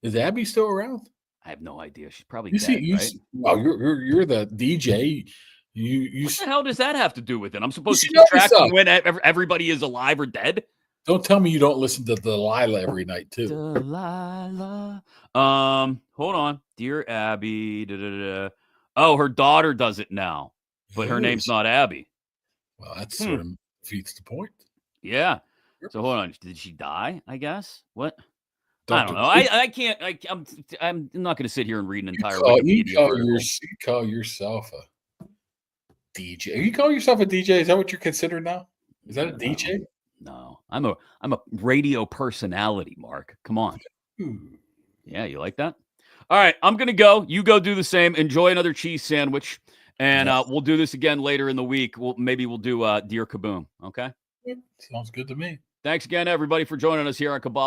Is Abby still around? I have no idea. She's probably dead, right? Well, you're the DJ. What the hell does that have to do with it? I'm supposed to keep track of when everybody is alive or dead? Don't tell me you don't listen to Delilah every night, too. Delilah. Hold on. Dear Abby. Da-da-da. Oh, her daughter does it now, but her name's not Abby. Well, that sort of defeats the point. Yeah. So hold on. Did she die, I guess? What? I don't know. I can't. I'm not going to sit here and read an entire You call yourself a DJ. You call yourself a DJ? Is that what you're considered now? Is that a DJ? No. I'm a radio personality, Mark. Come on. Yeah, you like that? All right, I'm going to go. You go do the same. Enjoy another cheese sandwich. And we'll do this again later in the week. Maybe we'll do Dear Kaboom. Okay? Sounds good to me. Thanks again, everybody, for joining us here on Kaboly.